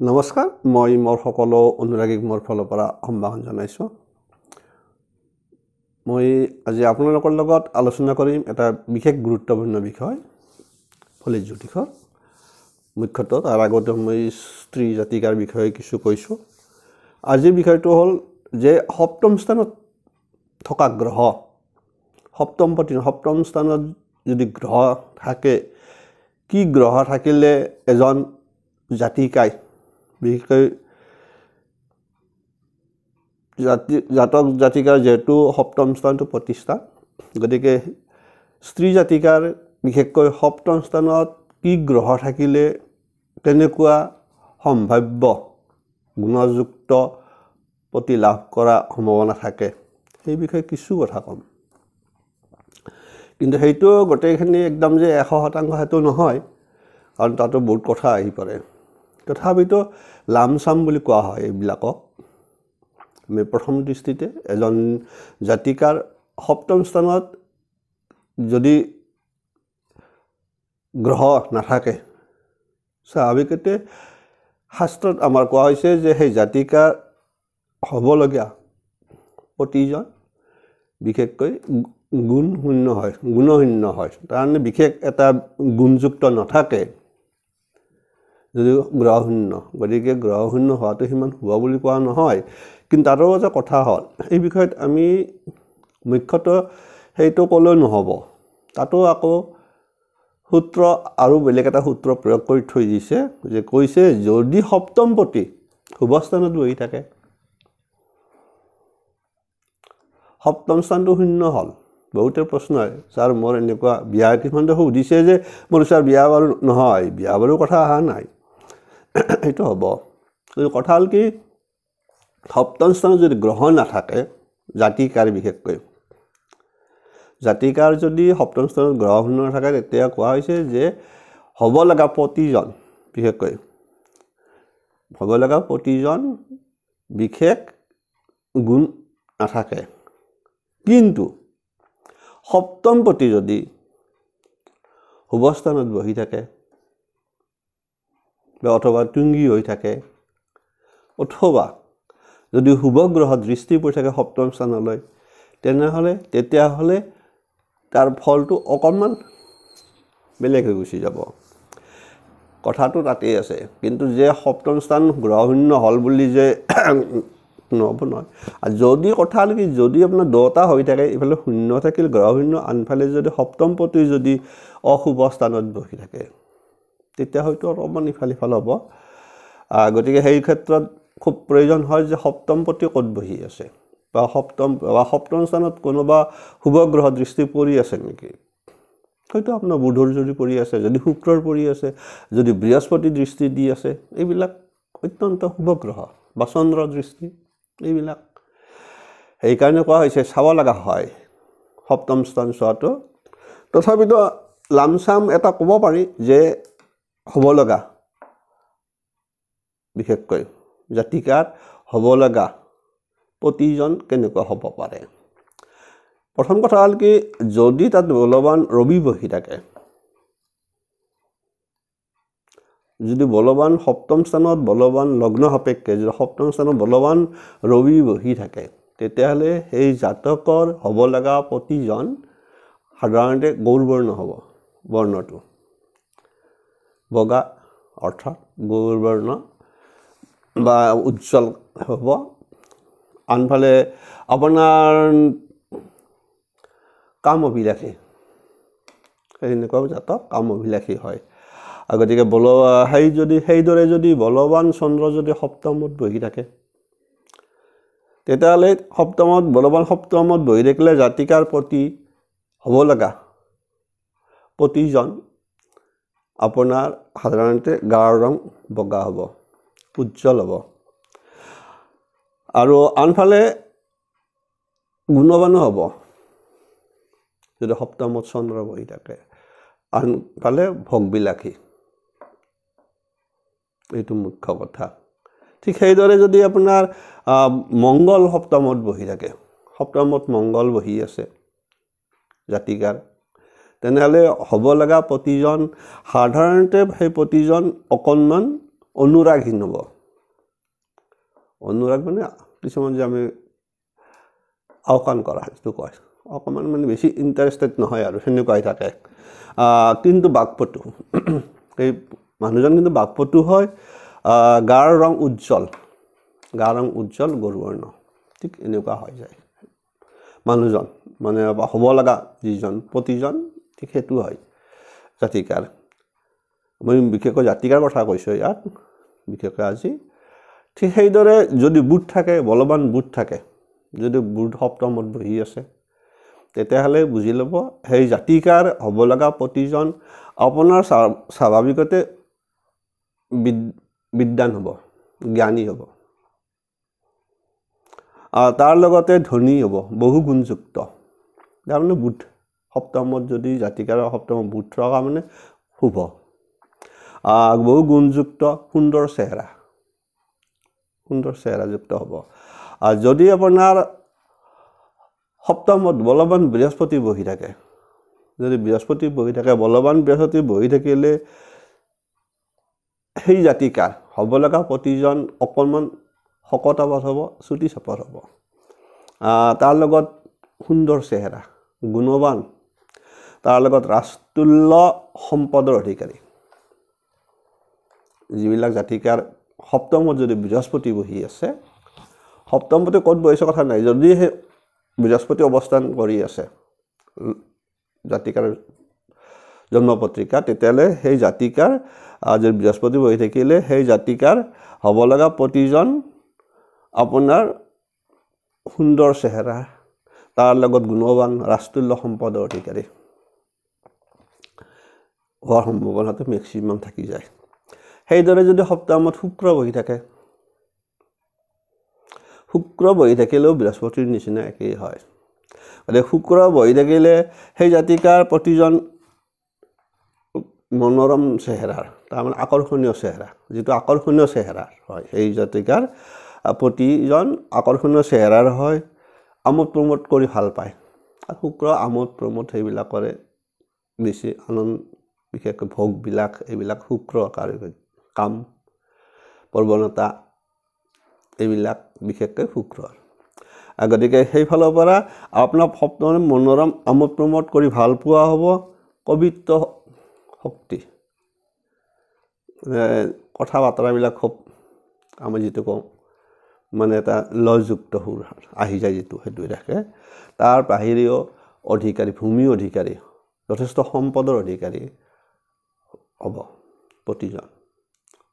নমস্কাৰ মই মোৰ সকলো অনুৰাগীক মোৰ ফালৰ পৰা সম্ভাষণ জনাইছোঁ মই আজি আপোনালোকৰ লগত আলোচনা কৰিম এটা বিশেষ গুৰুত্বপূৰ্ণ বিষয় ফলিত জ্যোতিষৰ মুখ্যতঃ তাৰ আগতে মই স্ত্ৰী জাতিকাৰ বিষয়ে কিছু কৈছোঁ আজিৰ বিষয়টো হ'ল যে সপ্তম স্থানত থকা গ্ৰহ সপ্তম স্থানত যদি গ্ৰহ থাকে কি গ্ৰহ থাকিলে এজন জাতিকাই বিশেষকৈ জাতক জাতিকাৰ যেহেতু সপ্তম স্থানটো প্ৰতিষ্ঠা গতিকে স্ত্ৰী জাতিকাৰ বিশেষকৈ সপ্তম স্থানত কি গ্ৰহ থাকিলে তেনেকুৱা সম্ভাব্য গুণযুক্ত প্ৰতি লাভ কৰা সম্ভাৱনা থাকে সেই বিষয়ে কিছু কথা কম কিন্তু সেইটো গোটেইখিনি একদম যে 100% হেতু নহয় কাৰণ তাতো বহুত কথা আহি পৰে তথাপিতো লামসাম বুলি কোৱা হয় এইবিলাকক আমি প্ৰথম দৃষ্টিতে এজন জাতিকাৰ সপ্তম স্থানত যদি গ্ৰহ নাথাকে স্বাভাৱিকতে শাস্ত্ৰত আমাৰ কোৱা হৈছে যে সেই জাতিকাৰ হ'বলগীয়া প্ৰতিজন বিশেষকৈ গুণশূন্য হয় তাৰমানে বিশেষ এটা গুণযুক্ত নাথাকে যদি গ্ৰহশূন্য গতিকে গ্ৰহশূন্য হোৱাটো সিমান হোৱা বুলি কোৱা নহয় কিন্তু তাৰো এটা কথা হ'ল এই বিষয়ত আমি মুখ্যতঃ সেইটো ক'লেও নহ'ব তাতো আকৌ সূত্ৰ আৰু বেলেগ এটা সূত্ৰ প্ৰয়োগ কৰি থৈ দিছে যে কৈছে যদি সপ্তমপতি শুভ স্থানত বহি থাকে সপ্তম স্থানটো শূন্য হ'ল বহুতে প্ৰশ্ন হয় ছাৰ মোৰ এনেকুৱা বিয়া কিছুমানে সুধিছে যে মোৰ ছাৰ বিয়া বাৰু নহয় বিয়া বাৰু কথা অহা নাই এইটো হ'ব কথা হ'ল কি সপ্তম স্থানত যদি গ্ৰহ নাথাকে জাতিকাৰ বিশেষকৈ জাতিকাৰ যদি সপ্তম স্থানত গ্ৰহ শূন্য নাথাকে তেতিয়া কোৱা হৈছে যে হ'ব লগা প্ৰতিজন বিশেষকৈ হ'ব লগা প্ৰতিজন বিশেষ গুণ নাথাকে কিন্তু সপ্তমপতি যদি শুভ স্থানত বহি থাকে অথবা তুংগী হৈ থাকে অথবা যদি শুভ গ্ৰহ দৃষ্টি পৰি থাকে সপ্তম স্থানলৈ তেতিয়াহ'লে তাৰ ফলটো অকণমান বেলেগ হৈ গুচি যাব কথাটো তাতেই আছে কিন্তু যে সপ্তম স্থান গ্ৰহশূন্য হ'ল বুলি যে নহ'ব নহয় আৰু যদি কথা হ'ল কি যদি আপোনাৰ দুটা হৈ থাকে ইফালে শূন্য থাকিল গ্ৰহশূন্য আনফালে যদি সপ্তমপতি যদি অশুভ স্থানত বহি থাকে তেতিয়া হয়তো অলপমান ইফালে হ'ব গতিকে সেই ক্ষেত্ৰত খুব প্ৰয়োজন হয় যে সপ্তমপতি ক'ত বহি আছে বা সপ্তম স্থানত কোনোবা শুভ গ্ৰহ দৃষ্টি পৰি আছে নেকি হয়তো আপোনাৰ বুধৰ যদি পৰি আছে যদি শুক্ৰৰ পৰি আছে যদি বৃহস্পতি দৃষ্টি দি আছে এইবিলাক অত্যন্ত শুভ গ্ৰহ বা চন্দ্ৰ দৃষ্টি এইবিলাক সেইকাৰণে কোৱা হৈছে চাব লগা হয় সপ্তম স্থান চোৱাটো তথাপিতো লামচাম এটা ক'ব পাৰি যে হ'ব লগা বিশেষকৈ জাতিকাৰ হ'ব লগা প্ৰতিজন কেনেকুৱা হ'ব পাৰে প্ৰথম কথা হ'ল কি যদি তাত বলৱান ৰবি বহি থাকে যদি বলৱান সপ্তম স্থানত বলৱান লগ্ন সাপেক্ষে যদি সপ্তম স্থানত বলৱান ৰবি বহি থাকে তেতিয়াহ'লে সেই জাতকৰ হ'ব লগা প্ৰতিজন সাধাৰণতে গৌৰবৰ্ণ হ'ব বৰ্ণটো বগা অৰ্থাৎ গৌৰবৰ্ণ বা উজ্জ্বল হ'ব আনফালে আপোনাৰ কাম অভিলাষী এনেকুৱা জাতক কাম অভিলাষী হয় গতিকে সেইদৰে যদি বলৱান চন্দ্ৰ যদি সপ্তমত বহি থাকে তেতিয়াহ'লে বলৱান সপ্তমত বহি থাকিলে জাতিকাৰ প্ৰতি হ'ব লগা প্ৰতিজন আপোনাৰ সাধাৰণতে গাঢ় ৰং বগা হ'ব উজ্জ্বল হ'ব আৰু আনফালে গুণৱানো হ'ব যদি সপ্তমত চন্দ্ৰ বহি থাকে আনফালে ভোগবিলাসী এইটো মুখ্য কথা ঠিক সেইদৰে যদি আপোনাৰ মংগল সপ্তমত বহি থাকে সপ্তমত মংগল বহি আছে জাতিকাৰ তেনেহ'লে হ'ব লগা প্ৰতিজন সাধাৰণতে সেই প্ৰতিজন অকণমান অনুৰাগহীন হ'ব। অনুৰাগ মানে কিছুমান যে আমি আওকাণ কৰা যিটো কয়, অকণমান মানে বেছি ইণ্টাৰেষ্টেড নহয় আৰু সেনেকুৱাই থাকে। কিন্তু বাকপটু, এই মানুহজন কিন্তু বাকপটু হয়। গাৰ ৰং উজ্জ্বল, গৰুবৰ্ণ, ঠিক এনেকুৱা হৈ যায় মানুহজন, মানে হ'ব লগা যিজন প্ৰতিজন, ঠিক সেইটো হয় জাতিকাৰ। মই বিশেষকৈ জাতিকাৰ কথা কৈছোঁ ইয়াত বিশেষকৈ আজি। ঠিক সেইদৰে যদি বুধ থাকে, বলৱান বুধ থাকে, যদি বুধ সপ্তমত বহি আছে, তেতিয়াহ'লে বুজি ল'ব সেই জাতিকাৰ হ'ব লগা প্ৰতিজন আপোনাৰ স্বাভাৱিকতে বিদ্বান হ'ব, জ্ঞানী হ'ব, তাৰ লগতে ধনী হ'ব, বহু গুণযুক্ত। তাৰমানে বুধ সপ্তমত যদি জাতিকাৰৰ সপ্তমত বুধ থকা মানে শুভ, বহু গুণযুক্ত, সুন্দৰ চেহেৰাযুক্ত হ'ব। যদি আপোনাৰ সপ্তমত বলৱান বৃহস্পতি বহি থাকে, যদি বৃহস্পতি বহি থাকে, বলৱান বৃহস্পতি বহি থাকিলে সেই জাতিকাৰ হ'ব লগা প্ৰতিজন অকণমান শকতাৱত হ'ব, চুটি চাপৰ হ'ব। তাৰ লগত সুন্দৰ চেহেৰা, গুণৱান, তাৰ লগত ৰাজতুল্য সম্পদৰ অধিকাৰী। যিবিলাক জাতিকাৰ সপ্তমত যদি বৃহস্পতি বহি আছে, সপ্তমতে ক'ত বহিছে কথা নাই, যদি সেই বৃহস্পতি অৱস্থান কৰি আছে জাতিকাৰ জন্মপত্ৰিকা, তেতিয়াহ'লে সেই জাতিকাৰ যদি বৃহস্পতি বহি থাকিলে সেই জাতিকাৰ হ'ব লগা প্ৰতিজন আপোনাৰ সুন্দৰ চেহেৰা, তাৰ লগত গুণৱান, ৰাজতুল্য সম্পদৰ অধিকাৰী হোৱাৰ সম্ভাৱনাটো মেক্সিমাম থাকি যায়। সেইদৰে যদি সপ্তাহত শুক্ৰ বহি থাকে, শুক্ৰ বহি থাকিলেও বৃহস্পতিৰ নিচিনা একেই হয়। গতিকে শুক্ৰ বহি থাকিলে সেই জাতিকাৰ প্ৰতিজন মনোৰম চেহেৰাৰ, তাৰমানে আকৰ্ষণীয় চেহেৰা, যিটো আকৰ্ষণীয় চেহেৰা হয়, সেই জাতিকাৰ প্ৰতিজন আকৰ্ষণীয় চেহেৰাৰ হয়, আমোদ প্ৰমোদ কৰি ভাল পায়। আৰু শুক্ৰ আমোদ প্ৰমোদ সেইবিলাকৰে বেছি আনন্দ, বিশেষকৈ ভোগবিলাক এইবিলাক শুক্ৰ কাম প্ৰৱণতা এইবিলাক বিশেষকৈ শুক্ৰৰ। গতিকে সেইফালৰ পৰা আপোনাৰ সপ্তমে মনোৰম আমোদ প্ৰমোদ কৰি ভাল পোৱা হ'ব। কবিত্ব শক্তি, কথা বাতৰাবিলাক খুব আমি যিটো কওঁ মানে এটা লয়যুক্ত সুৰ আহি যায়, যিটো সেইটোৱে থাকে। তাৰ বাহিৰেও অধিকাৰী, ভূমি অধিকাৰী, যথেষ্ট সম্পদৰ অধিকাৰী হ'ব প্ৰতিজন,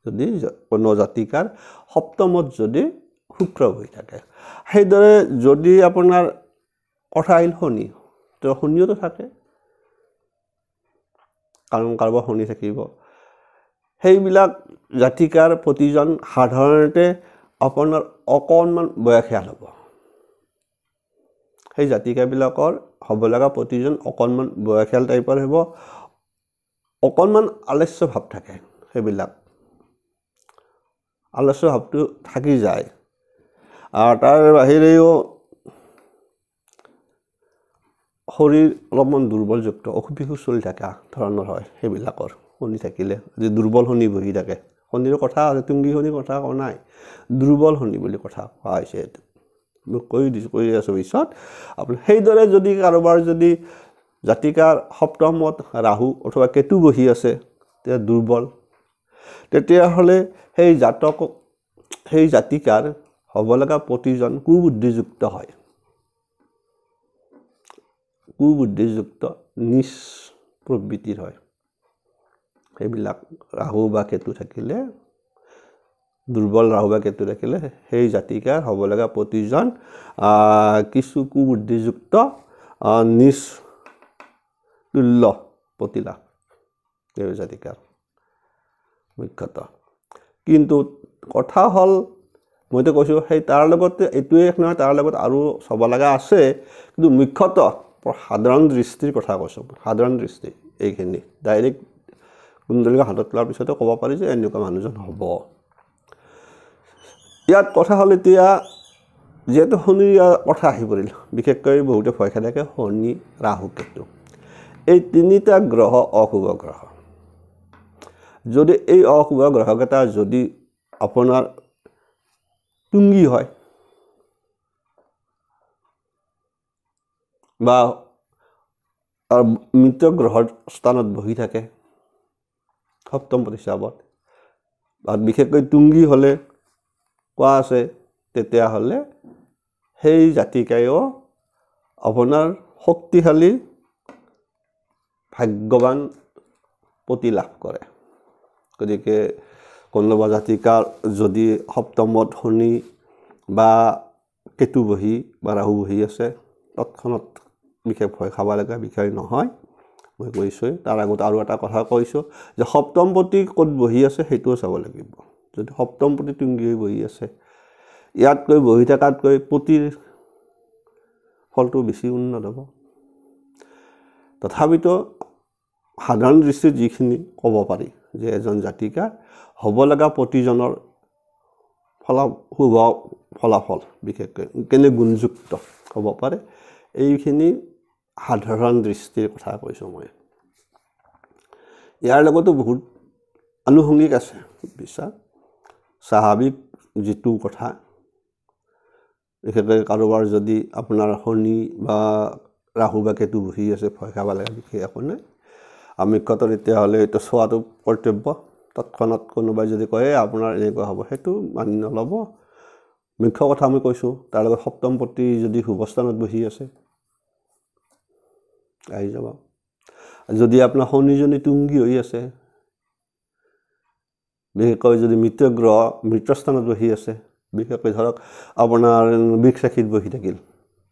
যদি কোনো জাতিকাৰ সপ্তমত যদি শুক্ৰ বহি থাকে। সেইদৰে যদি আপোনাৰ কথা আহিল শনি, তো শনিওতো থাকে, কাৰণ কাৰোবাৰ শনি থাকিব। সেইবিলাক জাতিকাৰ প্ৰতিজন সাধাৰণতে আপোনাৰ অকণমান বয়সীয়াল হ'ব। সেই জাতিকাবিলাকৰ হ'ব লগা প্ৰতিজন অকণমান বয়সীয়াল টাইপৰ হ'ব, অকণমান আলস্য ভাৱ থাকে। সেইবিলাক আলস্য ভাৱটো থাকি যায়। আৰু তাৰ বাহিৰেও শৰীৰ অলপমান দুৰ্বলযুক্ত, অসুখ বিসুখ চলি থকা ধৰণৰ হয় সেইবিলাকৰ শনি থাকিলে। যদি দুৰ্বল শনি বহি থাকে, শনিৰ কথা আছে, তুংগী শনিৰ কথা কোৱা নাই, দুৰ্বল শনি বুলি কথা কোৱা হৈছে। এইটো মই কৈ আছোঁ পিছত। আপুনি সেইদৰে যদি কাৰোবাৰ যদি জাতিকাৰ সপ্তমত ৰাহু অথবা কেতু বহি আছে, তেতিয়া দুৰ্বল, তেতিয়াহ'লে সেই জাতিকাৰ হ'ব লগা প্ৰতিজন কুবুদ্ধিযুক্ত হয়, কুবুদ্ধিযুক্ত, নিজ প্ৰবৃত্তিৰ হয়। সেইবিলাক ৰাহু বা কেতু থাকিলে, দুৰ্বল ৰাহু বা কেতু থাকিলে সেই জাতিকাৰ হ'ব লগা প্ৰতিজন কিছু কুবুদ্ধিযুক্ত, নিজ তুল্য প্ৰতিলাভ এই জাতিকাৰ মুখ্যতঃ। কিন্তু কথা হ'ল, মইতো কৈছোঁ সেই তাৰ লগতে এইটোৱে নহয়, তাৰ লগত আৰু চাব লগা আছে, কিন্তু মুখ্যতঃ সাধাৰণ দৃষ্টিৰ কথা কৈছোঁ। সাধাৰণ দৃষ্টি এইখিনি ডাইৰেক্ট কুণ্ডলীকা হাতত লোৱাৰ পিছতে ক'ব পাৰি যে এনেকুৱা মানুহজন হ'ব। ইয়াত কথা হ'ল এতিয়া যিহেতু শনিৰ কথা আহি পৰিল, বিশেষকৈ বহুতে ভয় খাই থাকে শনি, ৰাহু, কেতু, এই তিনিটা গ্ৰহ অশুভ গ্ৰহ। যদি এই অশুভ গ্ৰহকেইটা যদি আপোনাৰ তুংগী হয় বা মিত্ৰ গ্ৰহৰ স্থানত বহি থাকে সপ্তম প্ৰতিষ্ঠাপত বা বিশেষকৈ তুংগী হ'লে কোৱা আছে তেতিয়াহ'লে সেই জাতিকায়ো আপোনাৰ শক্তিশালী ভাগ্যৱান পতি লাভ কৰে গতিকে কোনোবা জাতিকাৰ যদি সপ্তমত শনি বা কেতু বহি বা ৰাহু বহি আছে তৎক্ষণাত বিশেষ ভয় খাব লগা বিষয় নহয় মই কৈছোঁ তাৰ আগত আৰু এটা কথা কৈছোঁ যে সপ্তমপতি ক'ত বহি আছে সেইটোও চাব লাগিব যদি সপ্তমপতি তুংগী হৈ বহি আছে ইয়াতকৈ বহি থকাতকৈ পতিৰ ফলটো বেছি উন্নত হ'ব তথাপিতো সাধাৰণ দৃষ্টিত যিখিনি ক'ব পাৰি যে এজন জাতিকাৰ হ'ব লগা প্ৰতিজনৰ শুভ ফলাফল বিশেষকৈ কেনে গুণযুক্ত হ'ব পাৰে এইখিনি সাধাৰণ দৃষ্টিৰ কথা কৈছোঁ মই ইয়াৰ লগতো বহুত আনুষংগিক আছে বিশ্বাস স্বাভাৱিক যিটো কথা বিশেষকৈ কাৰোবাৰ যদি আপোনাৰ শনি বা ৰাহু বা কেতু বহি আছে ভয় খাব লগা বিশেষ একো নাই আমি তেতিয়াহ'লে এইটো চোৱাটো কৰ্তব্য তৎক্ষণাত কোনোবাই যদি কয় আপোনাৰ এনেকুৱা হ'ব সেইটো মানি নল'ব মুখ্য কথা আমি কৈছোঁ তাৰ লগত সপ্তমপতি যদি শুভস্থানত বহি আছে আহি যাব যদি আপোনাৰ শনিজনী তুংগী হৈ আছে বিশেষকৈ যদি মৃত্যস্থানত বহি আছে বিশেষকৈ ধৰক আপোনাৰ বৃষ ৰাশিত বহি থাকিল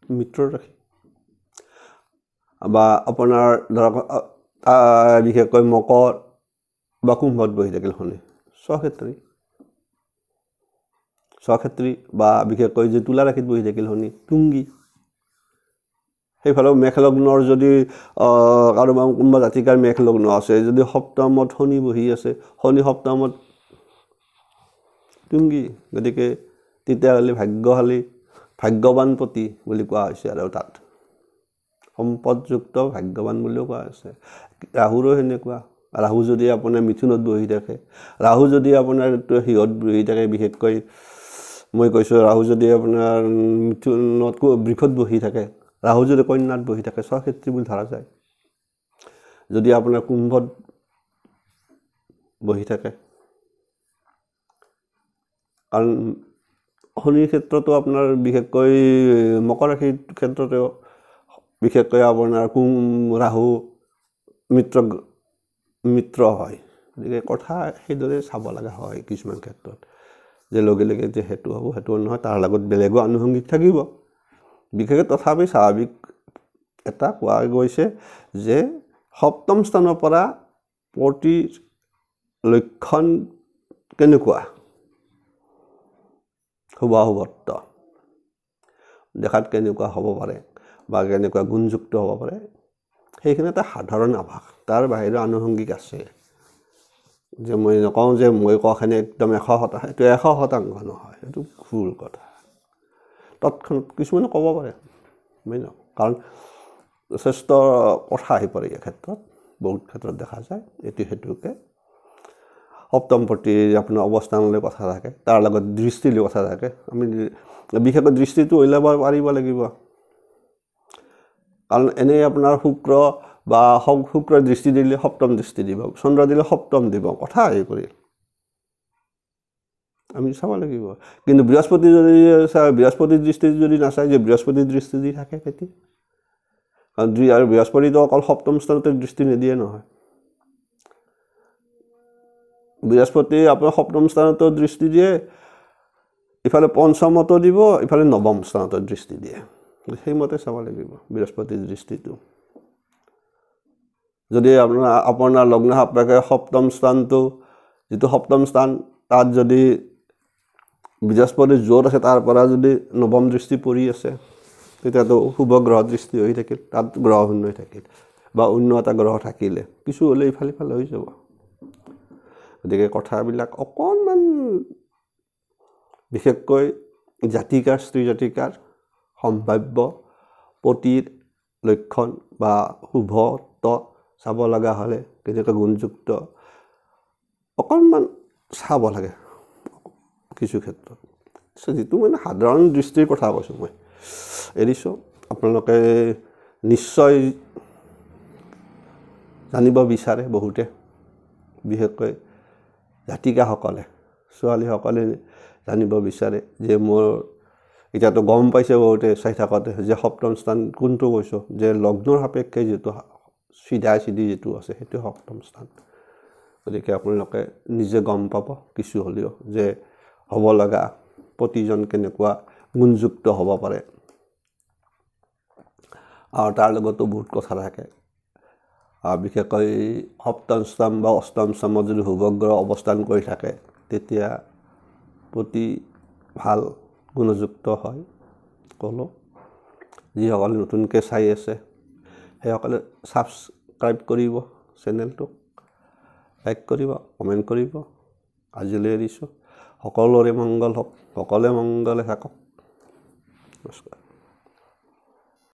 মিত্ৰৰ ৰাশি বা আপোনাৰ ধৰক বিশেষকৈ মকৰ বা কুম্ভত বহি থাকিল শনি স্বক্ষেত্ৰী বা বিশেষকৈ যে তুলা ৰাশিত বহি থাকিল শনি তুংগী সেইফালেও মেঘলগ্নৰ যদি কাৰোবাৰ কোনোবা জাতিকাৰ মেঘলগ্ন আছে যদি সপ্তমত শনি বহি আছে শনি সপ্তমত তুংগী গতিকে তেতিয়াহ'লে ভাগ্যৱান পতি বুলি কোৱা হৈছে আৰু তাত সম্পদযুক্ত ভাগ্যৱান বুলিও কোৱা হৈছে ৰাহুৰো সেনেকুৱা ৰাহু যদি আপোনাৰ মিথুনত বহি থাকে ৰাহু যদি আপোনাৰ সিহঁত বহি থাকে বিশেষকৈ মই কৈছোঁ ৰাহু যদি আপোনাৰ মিথুনত বৃষত বহি থাকে ৰাহু যদি কন্যাত বহি থাকে স্বক্ষেত্ৰী বুলি ধৰা যায় যদি আপোনাৰ কুম্ভত বহি থাকে কাৰণ শনিৰ ক্ষেত্ৰতো আপোনাৰ বিশেষকৈ মকৰ ৰাশিৰ ক্ষেত্ৰতেও বিশেষকৈ আপোনাৰ ৰাহু মিত্ৰ হয় গতিকে কথা সেইদৰে চাব লগা হয় কিছুমান ক্ষেত্ৰত যে লগে লগে যে সেইটো হ'ব সেইটো নহয় তাৰ লগত বেলেগো আনুষংগিক থাকিব বিশেষকৈ তথাপি স্বাভাৱিক এটা কোৱা গৈছে যে সপ্তম স্থানৰ পৰা পতিৰ লক্ষণ কেনেকুৱা শুভাশুভত্ব দেখাত কেনেকুৱা হ'ব পাৰে বা কেনেকুৱা গুণযুক্ত হ'ব পাৰে সেইখিনি এটা সাধাৰণ আভাস তাৰ বাহিৰে আনুষংগিক আছে যে মই নকওঁ যে মই কোৱাখিনি একদম 100% সেইটো 100% নহয় সেইটো ভুল কথা তৎক্ষণাত কিছুমানে ক'ব পাৰে কাৰণ যথেষ্ট কথা আহি পৰে এই ক্ষেত্ৰত বহুত ক্ষেত্ৰত দেখা যায় এইটো সেইটোকে সপ্তমপতিৰ আপোনাৰ অৱস্থানলৈ কথা থাকে তাৰ লগত দৃষ্টিলৈ কথা থাকে আমি বিশেষকৈ দৃষ্টিটো ওলাব পাৰিব লাগিব কাৰণ এনেই আপোনাৰ শুক্ৰ বা শুক্ৰৰ দৃষ্টি দিলে সপ্তম দৃষ্টি দিব চন্দ্ৰ দিলে সপ্তম দিব কথা আহি পৰিল আমি চাব লাগিব কিন্তু বৃহস্পতি যদি বৃহস্পতিৰ দৃষ্টি যদি নাচায় যে বৃহস্পতিৰ দৃষ্টি দি থাকে তেতিয়া আৰু বৃহস্পতিটো অকল সপ্তম স্থানতে দৃষ্টি নিদিয়ে নহয় বৃহস্পতি আপোনাৰ সপ্তম স্থানতো দৃষ্টি দিয়ে ইফালে পঞ্চমতো দিব ইফালে নৱম স্থানতো দৃষ্টি দিয়ে সেইমতে চাব লাগিব বৃহস্পতিৰ দৃষ্টিটো যদি আপোনাৰ লগ্ন সাপেক্ষে সপ্তম স্থানটো যিটো সপ্তম স্থান তাত যদি বৃহস্পতি য'ত আছে তাৰ পৰা যদি নৱম দৃষ্টি পৰি আছে তেতিয়াতো শুভ গ্ৰহ দৃষ্টি হৈ থাকিল তাত গ্ৰহ শূন্য হৈ থাকিল বা অন্য এটা গ্ৰহ থাকিলে কিছু হ'লে ইফালে হৈ যাব গতিকে কথাবিলাক অকণমান বিশেষকৈ জাতিকাৰ স্ত্ৰী জাতিকাৰ সম্ভাৱ্য পতিৰ লক্ষণ বা শুভত্ব চাব লগা হ'লে কেনেকৈ গুণযুক্ত অকণমান চাব লাগে কিছু ক্ষেত্ৰত যিটো মানে সাধাৰণ দৃষ্টিৰ কথা কৈছোঁ মই এৰিছোঁ আপোনালোকে নিশ্চয় জানিব বিচাৰে বহুতে বিশেষকৈ জাতিকাসকলে ছোৱালীসকলে জানিব বিচাৰে যে মোৰ এতিয়াতো গম পাইছে বহুতে চাই থাকোঁতে যে সপ্তম স্থান কোনটো কৈছোঁ যে লগ্নৰ সাপেক্ষে যিটো চিধা চিধি যিটো আছে সেইটো সপ্তম স্থান গতিকে আপোনালোকে নিজে গম পাব কিছু হ'লেও যে হ'ব লগা প্ৰতিজন কেনেকুৱা গুণযুক্ত হ'ব পাৰে আৰু তাৰ লগতো বহুত কথা থাকে বিশেষকৈ সপ্তম স্থান বা অষ্টম স্থানত যদি শুভগ্ৰহ অৱস্থান কৰি থাকে তেতিয়া প্ৰতি ভাল গুণযুক্ত হয় ক'লোঁ যিসকলে নতুনকৈ চাই আছে সেইসকলে ছাবস্ক্ৰাইব কৰিব চেনেলটোক লাইক কৰিব কমেণ্ট কৰিব আজিলৈ এৰিছোঁ সকলোৰে মংগল হওক সকলোৱে মংগলে থাকক নমস্কাৰ